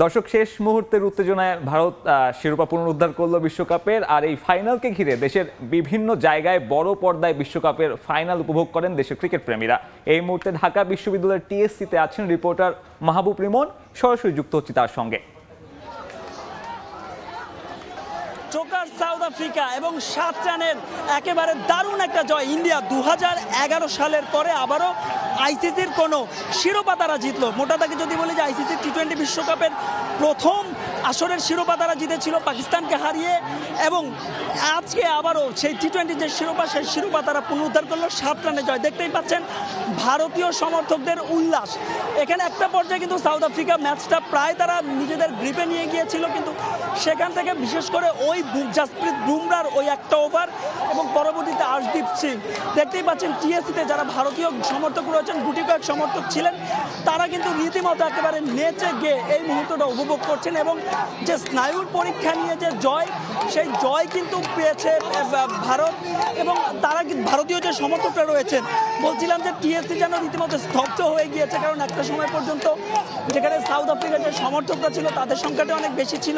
দর্শক, শেষ মুহূর্তের উত্তেজনায় ভারত শিরোপা পুনরুদ্ধার করলো বিশ্বকাপের। আর এই ফাইনালকে ঘিরে দেশের বিভিন্ন জায়গায় বড় পর্দায় বিশ্বকাপের ফাইনাল উপভোগ করেন দেশের ক্রিকেট প্রেমীরা। এই মুহূর্তে ঢাকা বিশ্ববিদ্যালয়ের টিএসসিতে আছেন রিপোর্টার মাহবুব রিমন। সরাসরি যুক্ত হচ্ছে তার সঙ্গে। জোকার সাউথ আফ্রিকা এবং 7 রানের একেবারে দারুণ একটা জয় ইন্ডিয়া। 2011 সালের পরে আবারও আইসিসির কোনো শিরোপা তারা জিতলো। মোটা দাগে যদি বলি যে আইসিসি টি20 বিশ্বকাপের প্রথম আসরের শিরোপা তারা জিতেছিল পাকিস্তানকে হারিয়ে, এবং আজকে আবারও সেই টি20 যে শিরোপা সেই শিরোপা তারা পুনরুদ্ধার করলো 7 রানে জয়। দেখতেই পাচ্ছেন ভারতীয় সমর্থকদের উল্লাস। এখানে একটা পর্যায়ে কিন্তু সাউথ আফ্রিকা ম্যাচটা প্রায় তারা নিজেদের গ্রিপে নিয়ে গিয়েছিল, কিন্তু সেখান থেকে বিশেষ করে ওই জাসপ্রীত বুমরার ওই একটা ওভার এবং পরবর্তীতে আর্শদীপ সিং, দেখতেই পাচ্ছেন টিএসসিতে যারা ভারতীয় সমর্থক রয়েছেন, গুটি কয়েক সমর্থক ছিলেন, তারা কিন্তু রীতিমতো একেবারে নেচে গিয়ে এই মুহূর্তটা উপভোগ করছেন। এবং যে স্নায়ুর পরীক্ষা নিয়ে যে জয়, সেই জয় কিন্তু পেয়েছে ভারত। এবং তারা ভারতীয় যে সমর্থকরা রয়েছেন, বলছিলাম যে টিএসসি যেন রীতিমতো স্তব্ধ হয়ে গিয়েছে, কারণ একটা সময় পর্যন্ত যেখানে সাউথ আফ্রিকার যে সমর্থকরা ছিল তাদের সংখ্যাটা অনেক বেশি ছিল,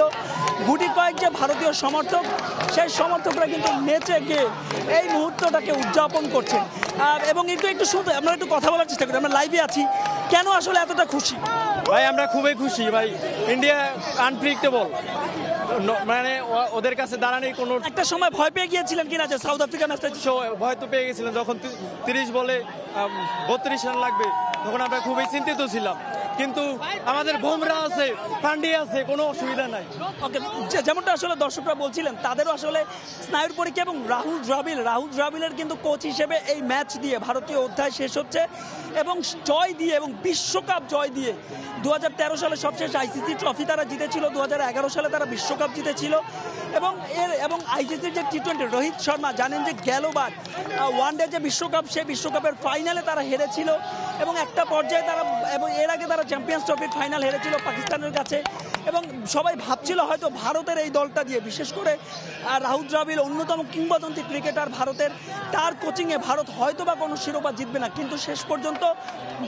গুটি কয়েক যে ভারতীয় সমর্থক, সেই সমর্থকরা কিন্তু নেচে গিয়ে এই মুহূর্তটাকে উদযাপন করছেন। এবং একটু শুনতে আমরা একটু কথা বলার চেষ্টা করি, আমরা লাইভে আছি। কেন আসলে এতটা খুশি? ভাই আমরা খুবই খুশি ভাই। ইন্ডিয়া আনপ্রেডিক্টেবল, মানে ওদের কাছে দাঁড়ানোর কোনো একটা সময় ভয় পেয়ে গিয়েছিলেন কিনা যে সাউথ আফ্রিকা ম্যাচটা? ভয় তো পেয়ে গেছিলেন, যখন 30 বলে 32 রান লাগবে তখন আমরা খুবই চিন্তিত ছিলাম, কিন্তু আমাদের বুমরা আছে, পান্ডিয়া আছে, কোনো অসুবিধা নাই। ওকে, যেমনটা আসলে দর্শকরা বলছিলেন, তাদেরও আসলে স্নায়ুর পরীক্ষা এবং রাহুল দ্রাবিড়ের কিন্তু কোচ হিসেবে এই ম্যাচ দিয়ে ভারতীয় অধ্যায় শেষ হচ্ছে এবং জয় দিয়ে এবং বিশ্বকাপ জয় দিয়ে 2013 সালে সবশেষ আইসিসি ট্রফি তারা জিতেছিল, 2011 সালে তারা বিশ্বকাপ জিতেছিল। এবং আইসিসির যে টি20 রোহিত শর্মা জানেন যে গেলবার ওয়ানডে যে বিশ্বকাপ, সেই বিশ্বকাপের ফাইনালে তারা হেরেছিল এবং একটা পর্যায়ে তারা, এবং এর আগে তারা চ্যাম্পিয়ন্স ট্রফির ফাইনাল হেরেছিল পাকিস্তানের কাছে। এবং সবাই ভাবছিল হয়তো ভারতের এই দলটা দিয়ে, বিশেষ করে রাহুল দ্রাবিড় অন্যতম কিংবদন্তি ক্রিকেটার ভারতের, তার কোচিংয়ে ভারত হয়তো বা কোনো শিরোপা জিতবে না, কিন্তু শেষ পর্যন্ত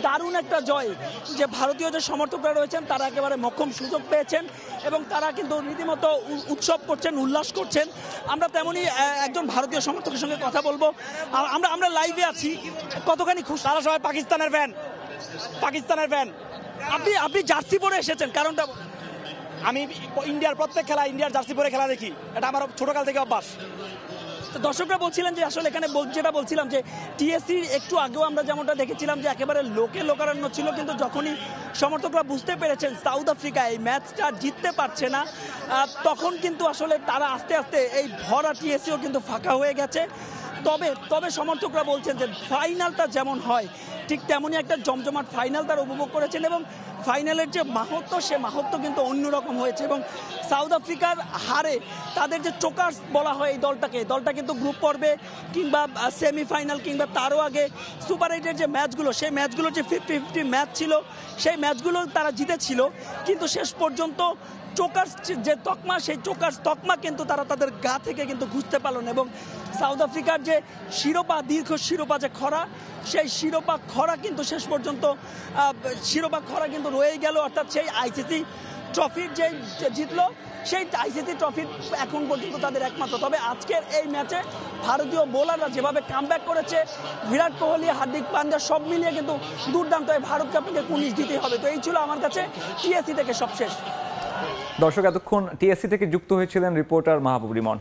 দারুণ একটা জয় যে ভারতীয় যে সমর্থকরা রয়েছেন তারা একেবারে মোক্ষম সুযোগ পেয়েছেন এবং তারা কিন্তু রীতিমতো উৎসব করছেন, উল্লাস করছেন। আমরা তেমনই একজন ভারতীয় সমর্থকের সঙ্গে কথা বলবো। আমরা লাইভে আছি। কতখানি খুশি? তারা সবাই পাকিস্তানের ফ্যান। আপনি জার্সি পরে এসেছেন, কারণটা? আমি ইন্ডিয়ার প্রত্যেক খেলা, ইন্ডিয়ার জার্সি পরে খেলা দেখি, এটা আমার ছোটকাল থেকে অভ্যাস। দর্শকরা বলছিলেন যে আসলে এখানে যেটা বলছিলাম যে টিএসসির একটু আগেও আমরা যেমনটা দেখেছিলাম যে একেবারে লোকারণ্য ছিল, কিন্তু যখনই সমর্থকরা বুঝতে পেরেছেন সাউথ আফ্রিকা এই ম্যাচটা জিততে পারছে না, তখন কিন্তু আসলে তারা আস্তে আস্তে এই ভরা টিএসসিও কিন্তু ফাঁকা হয়ে গেছে। তবে সমর্থকরা বলছেন যে ফাইনালটা যেমন হয় ঠিক তেমনই একটা জমজমাট ফাইনাল তারা উপভোগ করেছেন এবং ফাইনালের যে মাহাত্ম্য, সে মাহাত্ম্য কিন্তু অন্যরকম হয়েছে। এবং সাউথ আফ্রিকার হারে তাদের যে চোকার্স বলা হয় এই দলটা কিন্তু গ্রুপ পর্বে কিংবা সেমিফাইনাল কিংবা তারও আগে সুপার 8-এর যে ম্যাচগুলো, সেই ম্যাচগুলোর যে 50-50 ম্যাচ ছিল, সেই ম্যাচগুলো তারা জিতেছিল, কিন্তু শেষ পর্যন্ত চোকার্স যে তকমা, সেই চোকার্স তকমা কিন্তু তারা তাদের গা থেকে কিন্তু ঘুষতে পারল না। এবং সাউথ আফ্রিকার যে দীর্ঘ শিরোপা যে খরা, সেই শিরোপা খরা কিন্তু শেষ পর্যন্ত কিন্তু রয়েই গেল। অর্থাৎ সেই আইসিসি ট্রফির যে জিতলো, সেই আইসিসি ট্রফির এখন পর্যন্ত তাদের একমাত্র। তবে আজকের এই ম্যাচে ভারতীয় বোলাররা যেভাবে কামব্যাক করেছে, বিরাট কোহলি, হার্দিক পান্ডিয়া সব মিলিয়ে কিন্তু দুর্দান্ত। ভারতকে আপনাকে 19 দিতেই হবে। তো এই ছিল আমার কাছে টিএসসি থেকে সবশেষ। দর্শক, এতক্ষণ টিএসসি থেকে যুক্ত হয়েছিলেন রিপোর্টার মাহবুব রিমন।